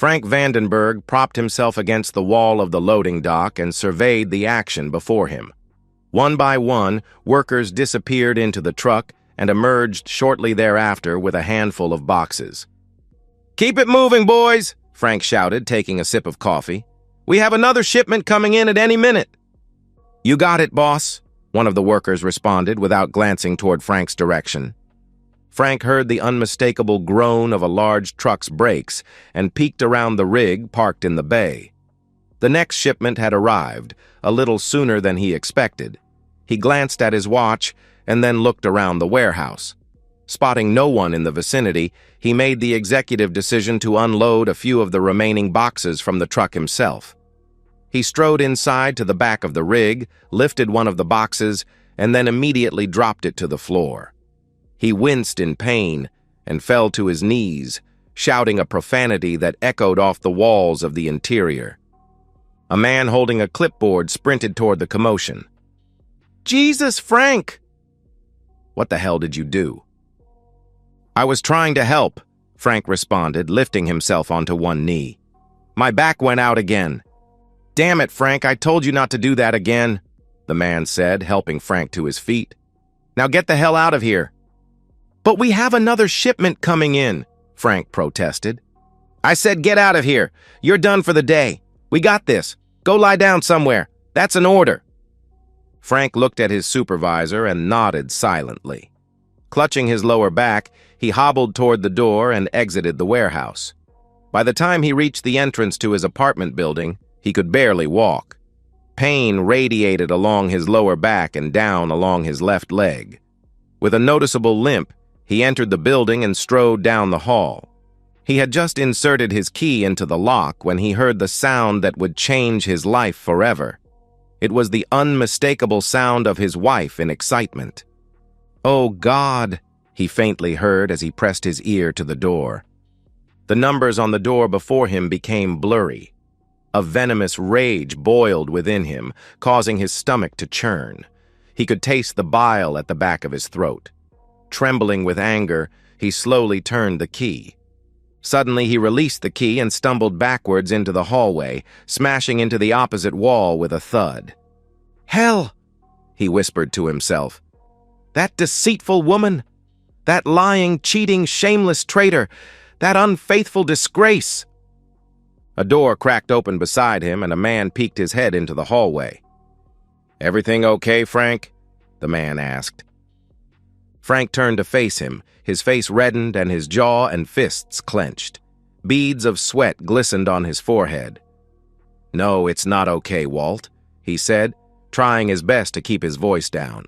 Frank Vandenberg propped himself against the wall of the loading dock and surveyed the action before him. One by one, workers disappeared into the truck and emerged shortly thereafter with a handful of boxes. "Keep it moving, boys," Frank shouted, taking a sip of coffee. "We have another shipment coming in at any minute." "You got it, boss," one of the workers responded without glancing toward Frank's direction. Frank heard the unmistakable groan of a large truck's brakes and peeked around the rig parked in the bay. The next shipment had arrived, a little sooner than he expected. He glanced at his watch and then looked around the warehouse. Spotting no one in the vicinity, he made the executive decision to unload a few of the remaining boxes from the truck himself. He strode inside to the back of the rig, lifted one of the boxes, and then immediately dropped it to the floor. He winced in pain and fell to his knees, shouting a profanity that echoed off the walls of the interior. A man holding a clipboard sprinted toward the commotion. "Jesus, Frank!" "What the hell did you do?" "I was trying to help," Frank responded, lifting himself onto one knee. "My back went out again." "Damn it, Frank, I told you not to do that again," the man said, helping Frank to his feet. "Now get the hell out of here." "But we have another shipment coming in," Frank protested. "I said get out of here. You're done for the day. We got this. Go lie down somewhere. That's an order." Frank looked at his supervisor and nodded silently. Clutching his lower back, he hobbled toward the door and exited the warehouse. By the time he reached the entrance to his apartment building, he could barely walk. Pain radiated along his lower back and down along his left leg. With a noticeable limp, he entered the building and strode down the hall. He had just inserted his key into the lock when he heard the sound that would change his life forever. It was the unmistakable sound of his wife in excitement. "Oh, God," he faintly heard as he pressed his ear to the door. The numbers on the door before him became blurry. A venomous rage boiled within him, causing his stomach to churn. He could taste the bile at the back of his throat. Trembling with anger, he slowly turned the key. Suddenly, he released the key and stumbled backwards into the hallway, smashing into the opposite wall with a thud. "Hell!" he whispered to himself. "That deceitful woman! That lying, cheating, shameless traitor! That unfaithful disgrace!" A door cracked open beside him, and a man peeked his head into the hallway. "Everything okay, Frank?" the man asked. Frank turned to face him, his face reddened and his jaw and fists clenched. Beads of sweat glistened on his forehead. "No, it's not okay, Walt," he said, trying his best to keep his voice down.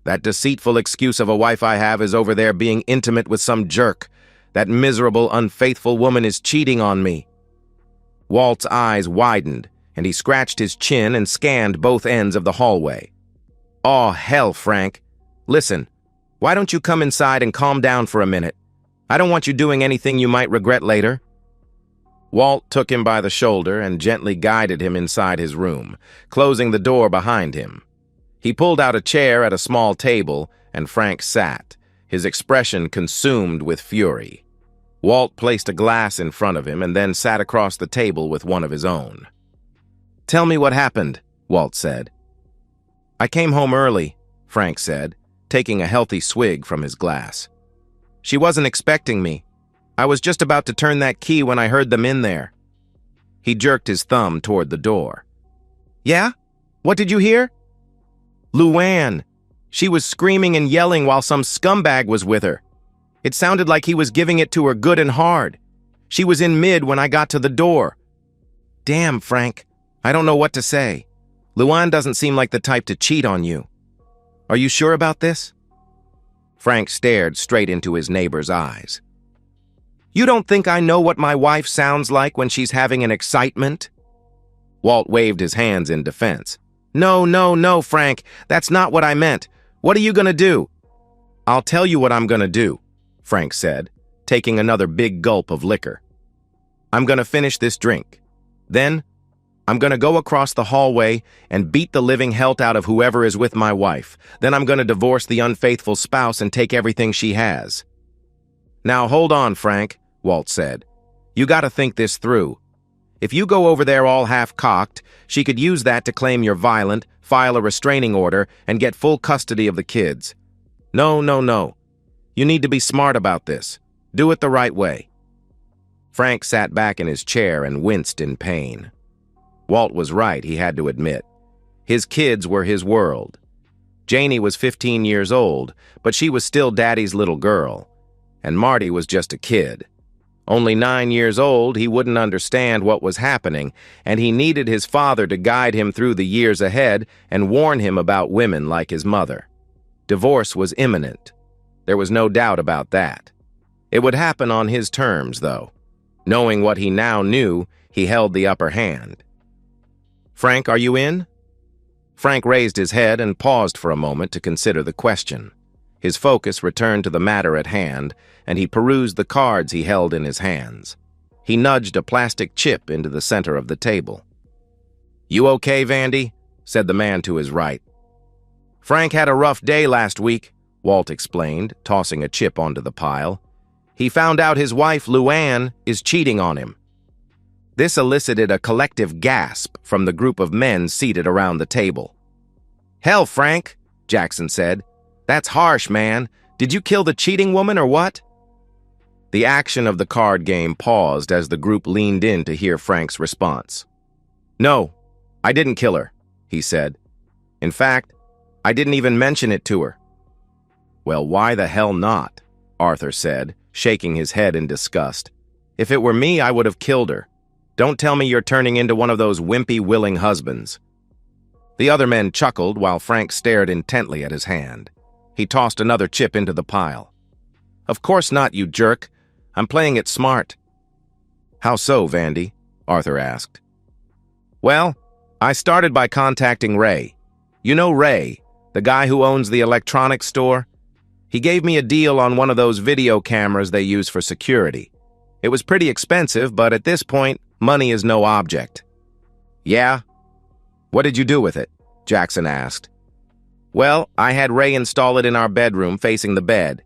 "That deceitful excuse of a wife I have is over there being intimate with some jerk. That miserable, unfaithful woman is cheating on me." Walt's eyes widened, and he scratched his chin and scanned both ends of the hallway. "Aw, hell, Frank. Listen, why don't you come inside and calm down for a minute? I don't want you doing anything you might regret later." Walt took him by the shoulder and gently guided him inside his room, closing the door behind him. He pulled out a chair at a small table, and Frank sat, his expression consumed with fury. Walt placed a glass in front of him and then sat across the table with one of his own. "Tell me what happened," Walt said. "I came home early," Frank said, taking a healthy swig from his glass. "She wasn't expecting me. I was just about to turn that key when I heard them in there." He jerked his thumb toward the door. "Yeah? What did you hear?" "Luann. She was screaming and yelling while some scumbag was with her. It sounded like he was giving it to her good and hard. She was in mid when I got to the door." "Damn, Frank. I don't know what to say. Luann doesn't seem like the type to cheat on you. Are you sure about this?" Frank stared straight into his neighbor's eyes. "You don't think I know what my wife sounds like when she's having an excitement?" Walt waved his hands in defense. No, Frank. That's not what I meant. What are you gonna do?" "I'll tell you what I'm gonna do," Frank said, taking another big gulp of liquor. "I'm gonna finish this drink. Then, I'm gonna go across the hallway and beat the living hell out of whoever is with my wife. Then I'm gonna divorce the unfaithful spouse and take everything she has." "Now hold on, Frank," Walt said. You gotta think this through. If you go over there all half-cocked, she could use that to claim you're violent, file a restraining order, and get full custody of the kids. No, no, no. You need to be smart about this. Do it the right way. Frank sat back in his chair and winced in pain. Walt was right, he had to admit. His kids were his world. Janie was 15 years old, but she was still Daddy's little girl. And Marty was just a kid. Only 9 years old, he wouldn't understand what was happening, and he needed his father to guide him through the years ahead and warn him about women like his mother. Divorce was imminent. There was no doubt about that. It would happen on his terms, though. Knowing what he now knew, he held the upper hand. "Frank, are you in?" Frank raised his head and paused for a moment to consider the question. His focus returned to the matter at hand, and he perused the cards he held in his hands. He nudged a plastic chip into the center of the table. "You okay, Vandy?" said the man to his right. "Frank had a rough day last week," Walt explained, tossing a chip onto the pile. "He found out his wife, Luann, is cheating on him." This elicited a collective gasp from the group of men seated around the table. "Hell, Frank," Jackson said. "That's harsh, man. Did you kill the cheating woman or what?" The action of the card game paused as the group leaned in to hear Frank's response. "No, I didn't kill her," he said. "In fact, I didn't even mention it to her." "Well, why the hell not?" Arthur said, shaking his head in disgust. "If it were me, I would have killed her. Don't tell me you're turning into one of those wimpy, willing husbands." The other men chuckled while Frank stared intently at his hand. He tossed another chip into the pile. "Of course not, you jerk. I'm playing it smart." "How so, Vandy?" Arthur asked. "Well, I started by contacting Ray. You know Ray, the guy who owns the electronics store? He gave me a deal on one of those video cameras they use for security. It was pretty expensive, but at this point, money is no object." "Yeah? What did you do with it?" Jackson asked. "Well, I had Ray install it in our bedroom facing the bed."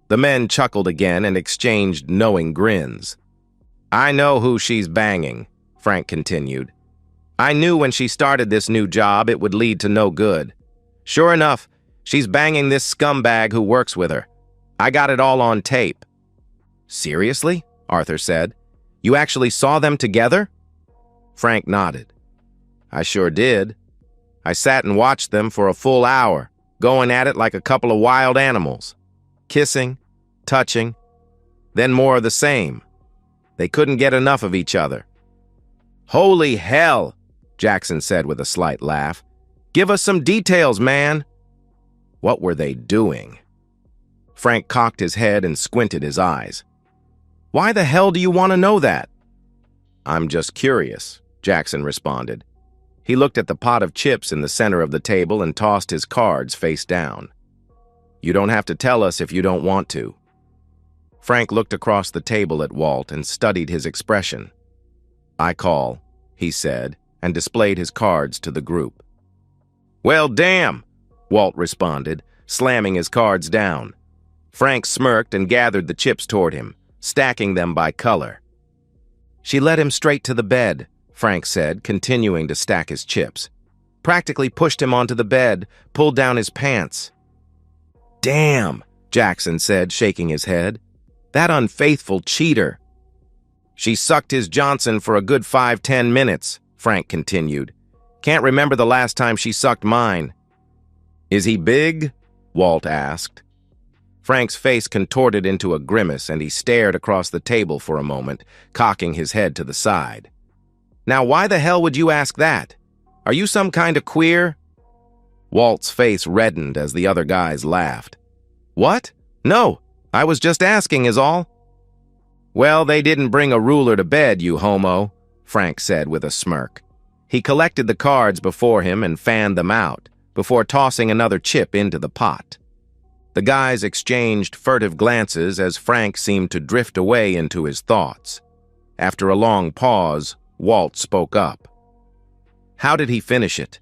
The men chuckled again and exchanged knowing grins. "I know who she's banging," Frank continued. "I knew when she started this new job it would lead to no good. Sure enough, she's banging this scumbag who works with her. I got it all on tape." "Seriously?" Arthur said. "You actually saw them together?" Frank nodded. "I sure did. I sat and watched them for a full hour, going at it like a couple of wild animals. Kissing, touching, then more of the same. They couldn't get enough of each other." "Holy hell," Jackson said with a slight laugh. "Give us some details, man." "What were they doing?" Frank cocked his head and squinted his eyes. "Why the hell do you want to know that?" "I'm just curious," Jackson responded. He looked at the pot of chips in the center of the table and tossed his cards face down. "You don't have to tell us if you don't want to." Frank looked across the table at Walt and studied his expression. "I call," he said, and displayed his cards to the group. "Well, damn," Walt responded, slamming his cards down. Frank smirked and gathered the chips toward him, stacking them by color. "She led him straight to the bed," Frank said, continuing to stack his chips. "Practically pushed him onto the bed, pulled down his pants." "Damn," Jackson said, shaking his head. "That unfaithful cheater." "She sucked his Johnson for a good 5-10 minutes, Frank continued. "Can't remember the last time she sucked mine." "Is he big?" Walt asked. Frank's face contorted into a grimace and he stared across the table for a moment, cocking his head to the side. "Now why the hell would you ask that? Are you some kind of queer?" Walt's face reddened as the other guys laughed. "What? No, I was just asking is all." "Well, they didn't bring a ruler to bed, you homo," Frank said with a smirk. He collected the cards before him and fanned them out, before tossing another chip into the pot. The guys exchanged furtive glances as Frank seemed to drift away into his thoughts. After a long pause, Walt spoke up. "How did he finish it?"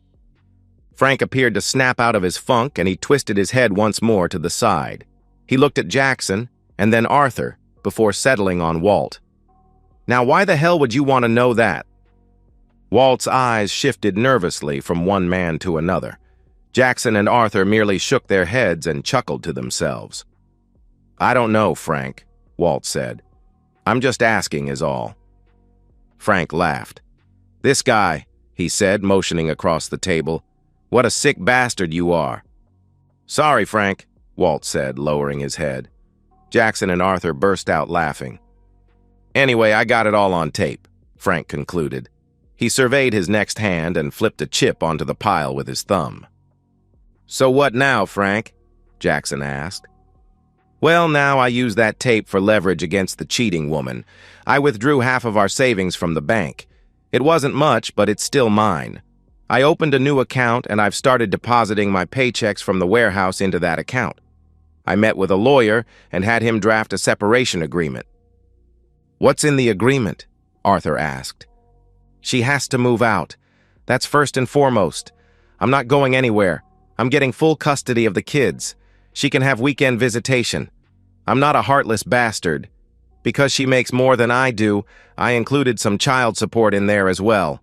Frank appeared to snap out of his funk and he twisted his head once more to the side. He looked at Jackson and then Arthur before settling on Walt. Now, why the hell would you want to know that? Walt's eyes shifted nervously from one man to another. Jackson and Arthur merely shook their heads and chuckled to themselves. I don't know, Frank, Walt said. I'm just asking is all. Frank laughed. This guy, he said, motioning across the table. What a sick bastard you are. Sorry, Frank, Walt said, lowering his head. Jackson and Arthur burst out laughing. Anyway, I got it all on tape, Frank concluded. He surveyed his next hand and flipped a chip onto the pile with his thumb. So what now, Frank? Jackson asked. Well, now I use that tape for leverage against the cheating woman. I withdrew half of our savings from the bank. It wasn't much, but it's still mine. I opened a new account and I've started depositing my paychecks from the warehouse into that account. I met with a lawyer and had him draft a separation agreement. What's in the agreement? Arthur asked. She has to move out. That's first and foremost. I'm not going anywhere. I'm getting full custody of the kids. She can have weekend visitation. I'm not a heartless bastard. Because she makes more than I do, I included some child support in there as well.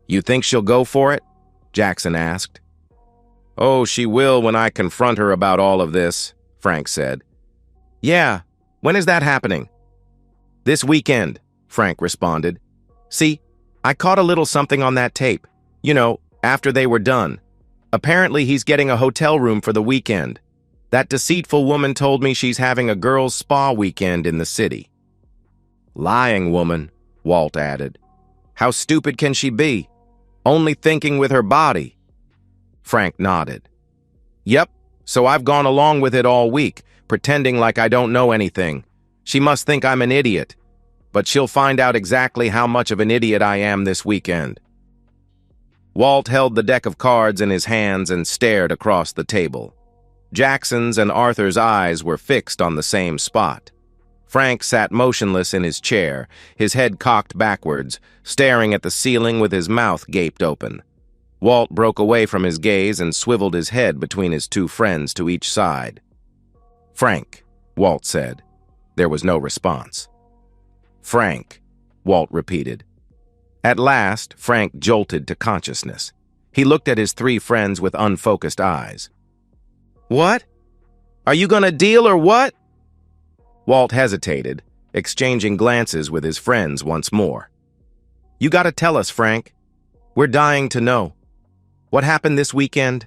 You think she'll go for it? Jackson asked. Oh, she will when I confront her about all of this, Frank said. Yeah, when is that happening? This weekend, Frank responded. See, I caught a little something on that tape. You know, after they were done. Apparently he's getting a hotel room for the weekend. That deceitful woman told me she's having a girls' spa weekend in the city. Lying woman, Walt added. How stupid can she be? Only thinking with her body. Frank nodded. Yep, so I've gone along with it all week, pretending like I don't know anything. She must think I'm an idiot. But she'll find out exactly how much of an idiot I am this weekend. Walt held the deck of cards in his hands and stared across the table. Jackson's and Arthur's eyes were fixed on the same spot. Frank sat motionless in his chair, his head cocked backwards, staring at the ceiling with his mouth gaped open. Walt broke away from his gaze and swiveled his head between his two friends to each side. Frank, Walt said. There was no response. Frank, Walt repeated. At last, Frank jolted to consciousness. He looked at his three friends with unfocused eyes. What? Are you gonna deal or what? Walt hesitated, exchanging glances with his friends once more. You gotta tell us, Frank. We're dying to know. What happened this weekend?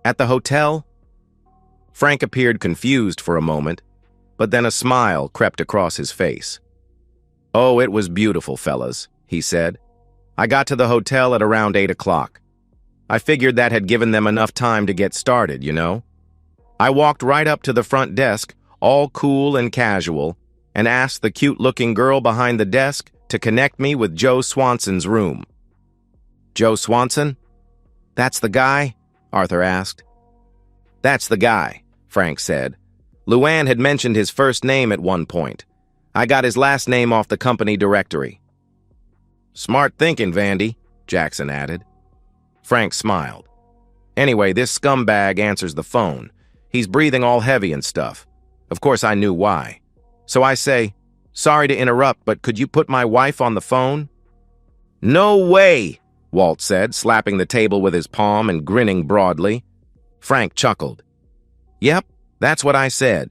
At the hotel? Frank appeared confused for a moment, but then a smile crept across his face. Oh, it was beautiful, fellas, he said. I got to the hotel at around 8 o'clock. I figured that had given them enough time to get started, you know? I walked right up to the front desk, all cool and casual, and asked the cute-looking girl behind the desk to connect me with Joe Swanson's room. Joe Swanson? That's the guy? Arthur asked. That's the guy, Frank said. Luann had mentioned his first name at one point. I got his last name off the company directory. Smart thinking, Vandy, Jackson added. Frank smiled. Anyway, this scumbag answers the phone. He's breathing all heavy and stuff. Of course, I knew why. So I say, sorry to interrupt, but could you put my wife on the phone? No way, Walt said, slapping the table with his palm and grinning broadly. Frank chuckled. Yep, that's what I said.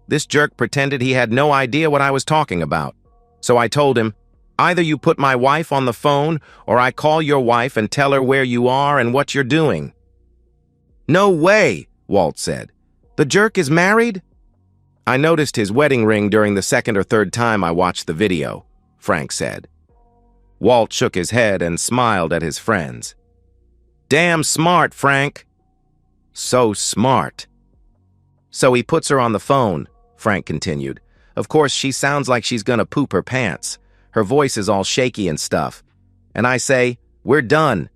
This jerk pretended he had no idea what I was talking about. So I told him, either you put my wife on the phone or I call your wife and tell her where you are and what you're doing. No way, Walt said. The jerk is married? I noticed his wedding ring during the second or third time I watched the video, Frank said. Walt shook his head and smiled at his friends. Damn smart, Frank. So smart. So he puts her on the phone, Frank continued. Of course, she sounds like she's gonna poop her pants. Her voice is all shaky and stuff. And I say, we're done.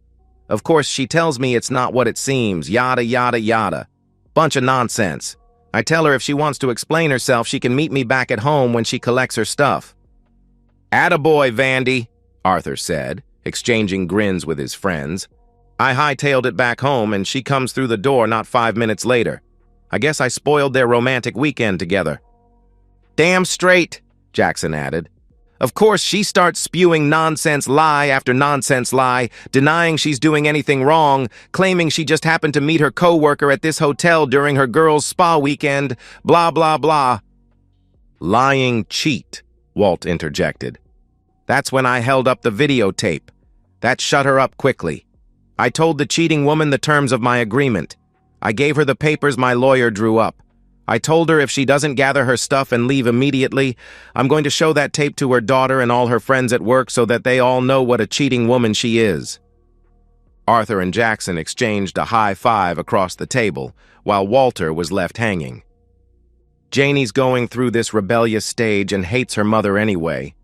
Of course, she tells me it's not what it seems, yada, yada, yada. Bunch of nonsense. I tell her if she wants to explain herself, she can meet me back at home when she collects her stuff. Attaboy, Vandy, Arthur said, exchanging grins with his friends. I hightailed it back home and she comes through the door not 5 minutes later. I guess I spoiled their romantic weekend together. Damn straight, Jackson added. Of course, she starts spewing nonsense lie after nonsense lie, denying she's doing anything wrong, claiming she just happened to meet her coworker at this hotel during her girls' spa weekend, blah, blah, blah. Lying cheat, Walt interjected. That's when I held up the videotape. That shut her up quickly. I told the cheating woman the terms of my agreement. I gave her the papers my lawyer drew up. I told her if she doesn't gather her stuff and leave immediately, I'm going to show that tape to her daughter and all her friends at work so that they all know what a cheating woman she is. Arthur and Jackson exchanged a high five across the table, while Walter was left hanging. Janie's going through this rebellious stage and hates her mother anyway,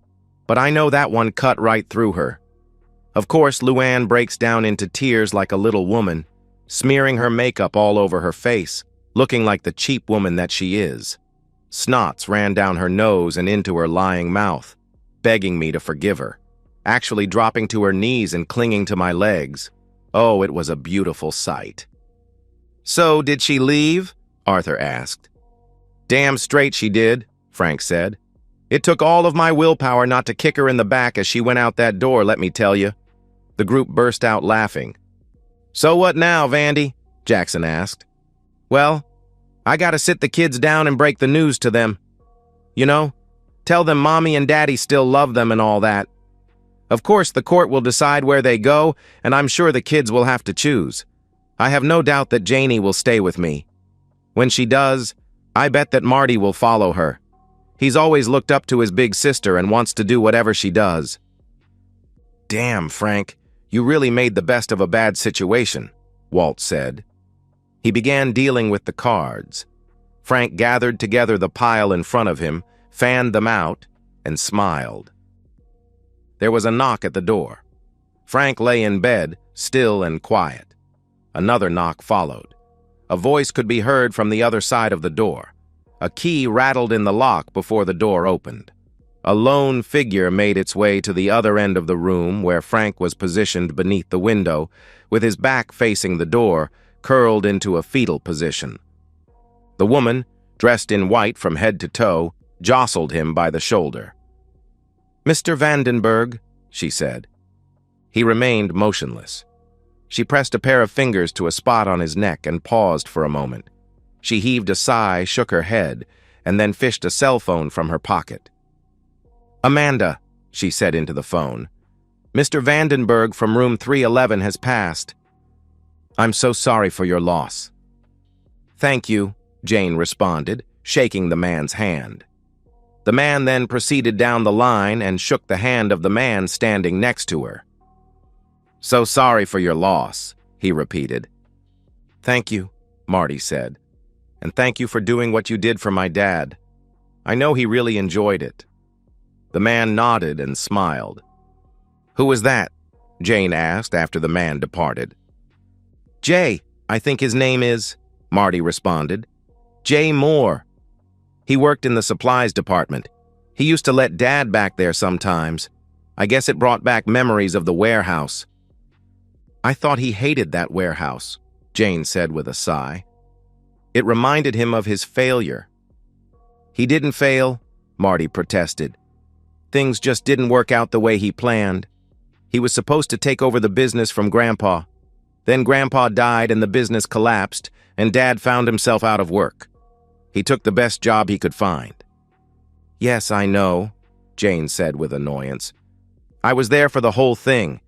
but I know that one cut right through her. Of course, Luann breaks down into tears like a little woman, smearing her makeup all over her face, looking like the cheap woman that she is. Snots ran down her nose and into her lying mouth, begging me to forgive her, actually dropping to her knees and clinging to my legs. Oh, it was a beautiful sight. So, did she leave? Arthur asked. Damn straight she did, Frank said. It took all of my willpower not to kick her in the back as she went out that door, let me tell you. The group burst out laughing. So what now, Vandy? Jackson asked. Well, I gotta sit the kids down and break the news to them. You know, tell them Mommy and Daddy still love them and all that. Of course, the court will decide where they go, and I'm sure the kids will have to choose. I have no doubt that Janie will stay with me. When she does, I bet that Marty will follow her. He's always looked up to his big sister and wants to do whatever she does. Damn, Frank, you really made the best of a bad situation, Walt said. He began dealing with the cards. Frank gathered together the pile in front of him, fanned them out, and smiled. There was a knock at the door. Frank lay in bed, still and quiet. Another knock followed. A voice could be heard from the other side of the door. A key rattled in the lock before the door opened. A lone figure made its way to the other end of the room where Frank was positioned beneath the window, with his back facing the door, curled into a fetal position. The woman, dressed in white from head to toe, jostled him by the shoulder. "Mr. Vandenberg," she said. He remained motionless. She pressed a pair of fingers to a spot on his neck and paused for a moment. She heaved a sigh, shook her head, and then fished a cell phone from her pocket. "Amanda," she said into the phone. "Mr. Vandenberg from room 311 has passed. I'm so sorry for your loss." "Thank you," Jane responded, shaking the man's hand. The man then proceeded down the line and shook the hand of the man standing next to her. "So sorry for your loss," he repeated. "Thank you," Marty said. "And thank you for doing what you did for my dad. I know he really enjoyed it." The man nodded and smiled. "Who was that?" Jane asked after the man departed. "Jay, I think his name is," Marty responded. "Jay Moore. He worked in the supplies department. He used to let Dad back there sometimes. I guess it brought back memories of the warehouse." "I thought he hated that warehouse," Jane said with a sigh. "It reminded him of his failure." "He didn't fail," Marty protested. "Things just didn't work out the way he planned. He was supposed to take over the business from Grandpa. Then Grandpa died and the business collapsed, and Dad found himself out of work. He took the best job he could find." "Yes, I know," Jane said with annoyance. "I was there for the whole thing.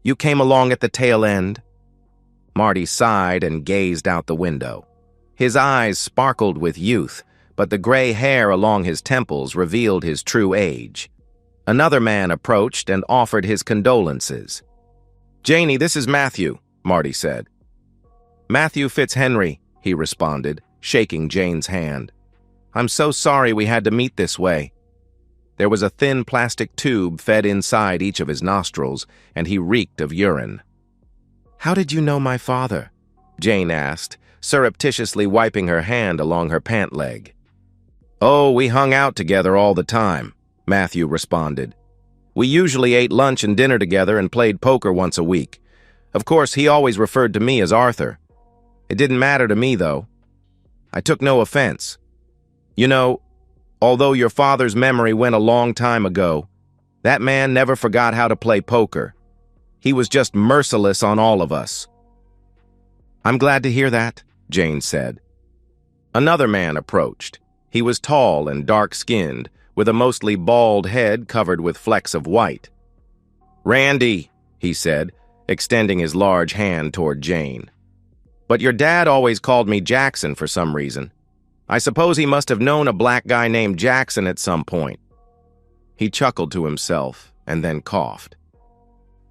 You came along at the tail end." Marty sighed and gazed out the window. His eyes sparkled with youth, but the gray hair along his temples revealed his true age. Another man approached and offered his condolences. "Janie, this is Matthew," Marty said. "Matthew Fitzhenry," he responded, shaking Jane's hand. "I'm so sorry we had to meet this way." There was a thin plastic tube fed inside each of his nostrils, and he reeked of urine. "How did you know my father?" Jane asked, surreptitiously wiping her hand along her pant leg. "Oh, we hung out together all the time," Matthew responded. "We usually ate lunch and dinner together and played poker once a week. Of course, he always referred to me as Arthur. It didn't matter to me, though. I took no offense. You know, although your father's memory went a long time ago, That man never forgot how to play poker. He was just merciless on all of us." "I'm glad to hear that," Jane said. Another man approached. He was tall and dark-skinned, with a mostly bald head covered with flecks of white. "Randy," he said, extending his large hand toward Jane. "But your dad always called me Jackson for some reason. I suppose he must have known a black guy named Jackson at some point." He chuckled to himself and then coughed.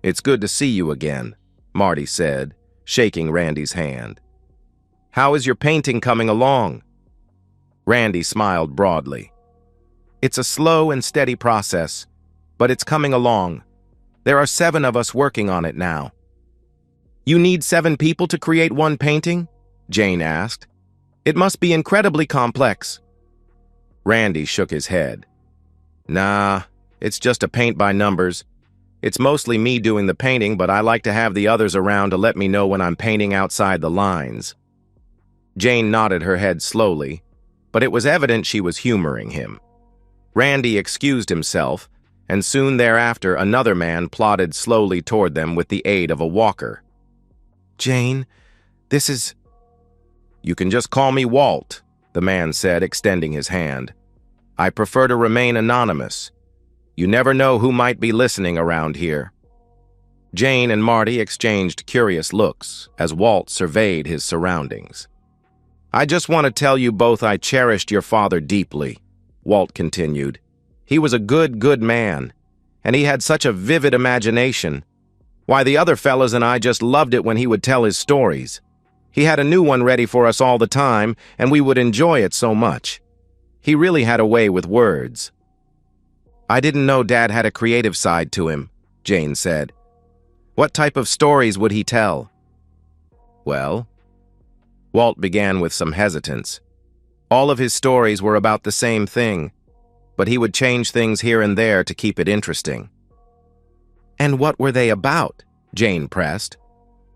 "It's good to see you again," Marty said, shaking Randy's hand. "How is your painting coming along?" Randy smiled broadly. "It's a slow and steady process, but it's coming along. There are 7 of us working on it now." "You need 7 people to create one painting?" Jane asked. "It must be incredibly complex." Randy shook his head. "Nah, it's just a paint by numbers. It's mostly me doing the painting, but I like to have the others around to let me know when I'm painting outside the lines." Jane nodded her head slowly, but it was evident she was humoring him. Randy excused himself, and soon thereafter another man plodded slowly toward them with the aid of a walker. "Jane, this is—" "You can just call me Walt," the man said, extending his hand. "I prefer to remain anonymous. You never know who might be listening around here." Jane and Marty exchanged curious looks as Walt surveyed his surroundings. "I just want to tell you both I cherished your father deeply," Walt continued. "He was a good man, and he had such a vivid imagination. Why, the other fellas and I just loved it when he would tell his stories. He had a new one ready for us all the time, and we would enjoy it so much. He really had a way with words." "I didn't know Dad had a creative side to him," Jane said. "What type of stories would he tell?" "Well," Walt began with some hesitance. "All of his stories were about the same thing, but he would change things here and there to keep it interesting." "And what were they about?" Jane pressed.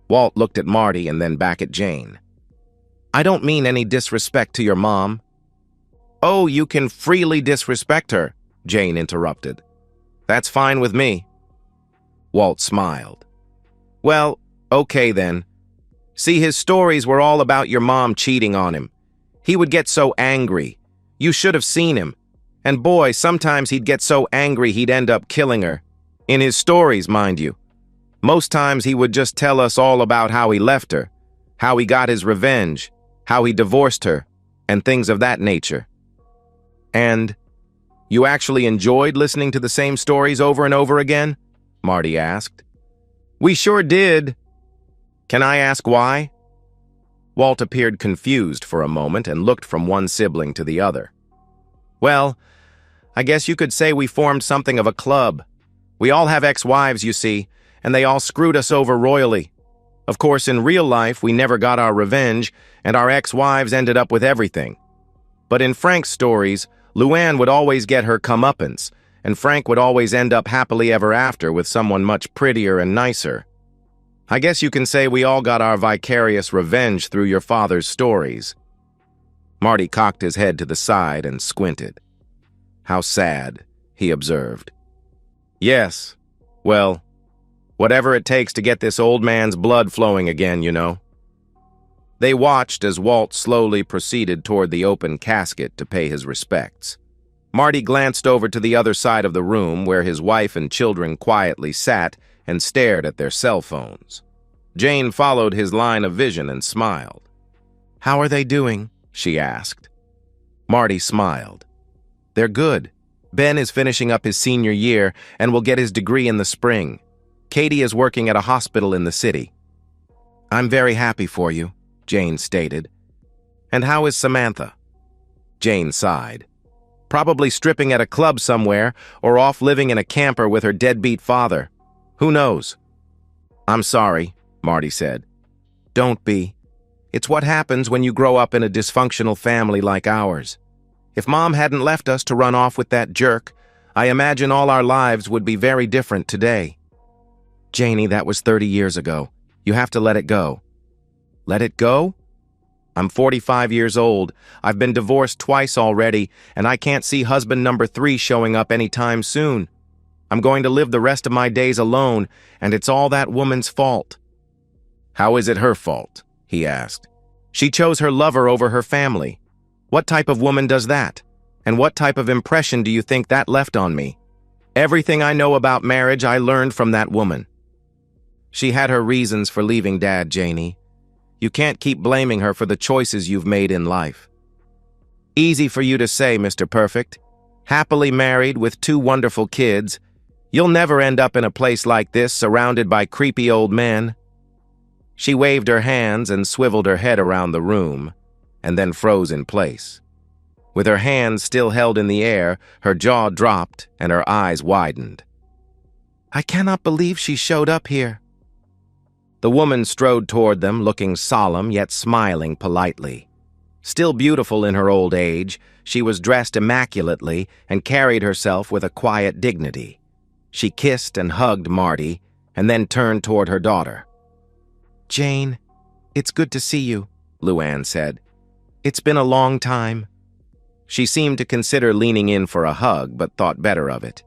Walt looked at Marty and then back at Jane. "I don't mean any disrespect to your mom." "Oh, you can freely disrespect her," Jane interrupted. "That's fine with me." Walt smiled. "Well, okay then. See, his stories were all about your mom cheating on him. He would get so angry. You should have seen him. And boy, sometimes he'd get so angry he'd end up killing her. In his stories, mind you. Most times he would just tell us all about how he left her, how he got his revenge, how he divorced her, and things of that nature." "And you actually enjoyed listening to the same stories over and over again?" Marty asked. "We sure did." "Can I ask why?" Walt appeared confused for a moment and looked from one sibling to the other. "Well, I guess you could say we formed something of a club. We all have ex-wives, you see, and they all screwed us over royally. Of course, in real life, we never got our revenge, and our ex-wives ended up with everything. But in Frank's stories, Luann would always get her comeuppance, and Frank would always end up happily ever after with someone much prettier and nicer. I guess you can say we all got our vicarious revenge through your father's stories." Marty cocked his head to the side and squinted. "How sad," he observed. "Yes, well, whatever it takes to get this old man's blood flowing again, you know." They watched as Walt slowly proceeded toward the open casket to pay his respects. Marty glanced over to the other side of the room where his wife and children quietly sat and stared at their cell phones. Jane followed his line of vision and smiled. "How are they doing?" she asked. Marty smiled. "They're good. Ben is finishing up his senior year and will get his degree in the spring. Katie is working at a hospital in the city." "I'm very happy for you," Jane stated. "And how is Samantha?" Jane sighed. "Probably stripping at a club somewhere or off living in a camper with her deadbeat father. Who knows?" "I'm sorry," Marty said. "Don't be. It's what happens when you grow up in a dysfunctional family like ours. If Mom hadn't left us to run off with that jerk, I imagine all our lives would be very different today." "Janie, that was 30 years ago. You have to let it go." "Let it go?" "I'm 45 years old. I've been divorced twice already, and I can't see husband number 3 showing up anytime soon. I'm going to live the rest of my days alone, and it's all that woman's fault." "How is it her fault?" he asked. "She chose her lover over her family. What type of woman does that? And what type of impression do you think that left on me? Everything I know about marriage I learned from that woman." "She had her reasons for leaving Dad, Janie. You can't keep blaming her for the choices you've made in life." "Easy for you to say, Mr. Perfect. Happily married with 2 wonderful kids, you'll never end up in a place like this surrounded by creepy old men." She waved her hands and swiveled her head around the room, and then froze in place. With her hands still held in the air, her jaw dropped and her eyes widened. "I cannot believe she showed up here." The woman strode toward them, looking solemn yet smiling politely. Still beautiful in her old age, she was dressed immaculately and carried herself with a quiet dignity. She kissed and hugged Marty, and then turned toward her daughter. "Jane, it's good to see you," Luann said. "It's been a long time." She seemed to consider leaning in for a hug, but thought better of it.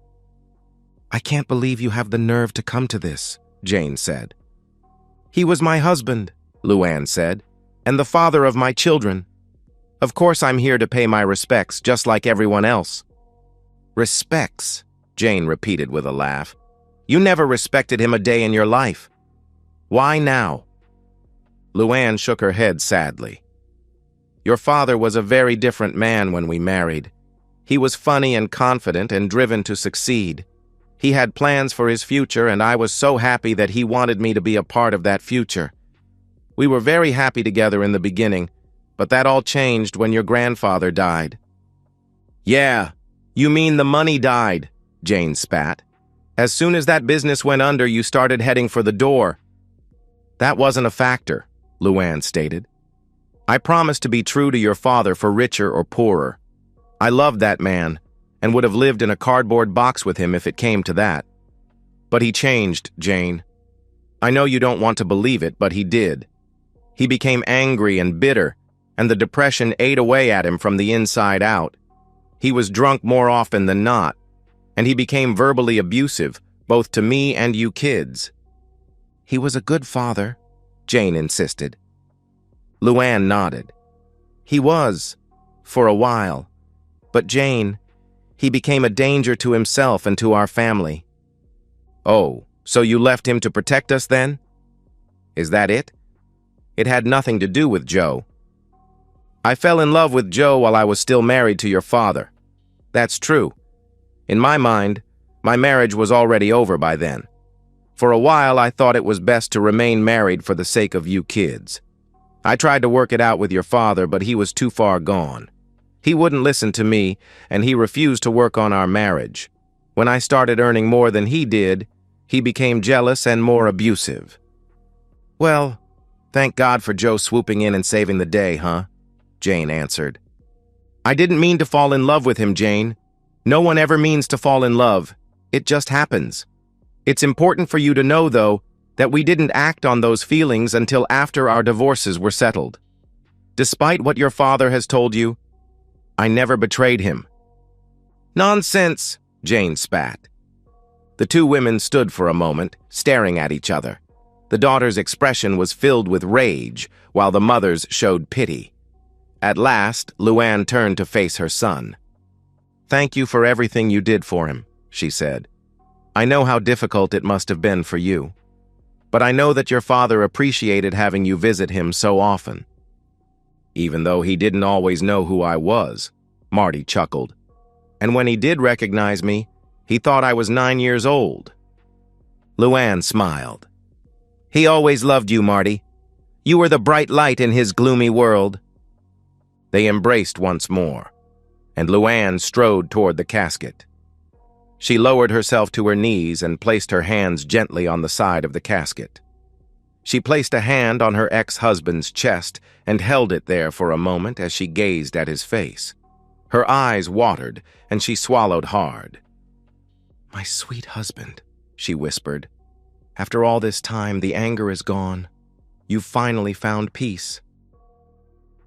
"I can't believe you have the nerve to come to this," Jane said. "He was my husband," Luann said, "and the father of my children. Of course I'm here to pay my respects, just like everyone else." "Respects," Jane repeated with a laugh. "You never respected him a day in your life. Why now?" Luann shook her head sadly. "Your father was a very different man when we married. He was funny and confident and driven to succeed. He had plans for his future, and I was so happy that he wanted me to be a part of that future. We were very happy together in the beginning, but that all changed when your grandfather died." "Yeah, you mean the money died," Jane spat. "As soon as that business went under, you started heading for the door." "That wasn't a factor," Luann stated. "I promised to be true to your father for richer or poorer. I loved that man, and would have lived in a cardboard box with him if it came to that. But he changed, Jane. I know you don't want to believe it, but he did. He became angry and bitter, and the depression ate away at him from the inside out. He was drunk more often than not, and he became verbally abusive, both to me and you kids." "He was a good father," Jane insisted. Luann nodded. "He was, for a while. But Jane, he became a danger to himself and to our family." "Oh, so you left him to protect us then? Is that it? It had nothing to do with Joe." "I fell in love with Joe while I was still married to your father. That's true. In my mind, my marriage was already over by then. For a while, I thought it was best to remain married for the sake of you kids. I tried to work it out with your father, but he was too far gone. He wouldn't listen to me, and he refused to work on our marriage. When I started earning more than he did, he became jealous and more abusive." "Well, thank God for Joe swooping in and saving the day, huh?" Jane answered. "I didn't mean to fall in love with him, Jane. No one ever means to fall in love. It just happens. It's important for you to know, though, that we didn't act on those feelings until after our divorces were settled. Despite what your father has told you, I never betrayed him." "Nonsense," Jane spat. The 2 women stood for a moment, staring at each other. The daughter's expression was filled with rage, while the mother's showed pity. At last, Luann turned to face her son. "Thank you for everything you did for him," she said. "I know how difficult it must have been for you. But I know that your father appreciated having you visit him so often." "Even though he didn't always know who I was," Marty chuckled. "And when he did recognize me, he thought I was 9 years old." Luann smiled. "He always loved you, Marty. You were the bright light in his gloomy world." They embraced once more, and Luann strode toward the casket. She lowered herself to her knees and placed her hands gently on the side of the casket. She placed a hand on her ex-husband's chest and held it there for a moment as she gazed at his face. Her eyes watered, and she swallowed hard. "My sweet husband," she whispered. "After all this time, the anger is gone. You've finally found peace."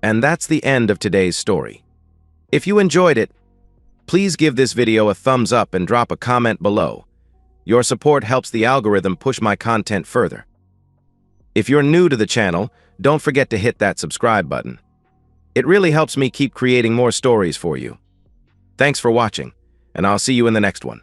And that's the end of today's story. If you enjoyed it, please give this video a thumbs up and drop a comment below. Your support helps the algorithm push my content further. If you're new to the channel, don't forget to hit that subscribe button. It really helps me keep creating more stories for you. Thanks for watching, and I'll see you in the next one.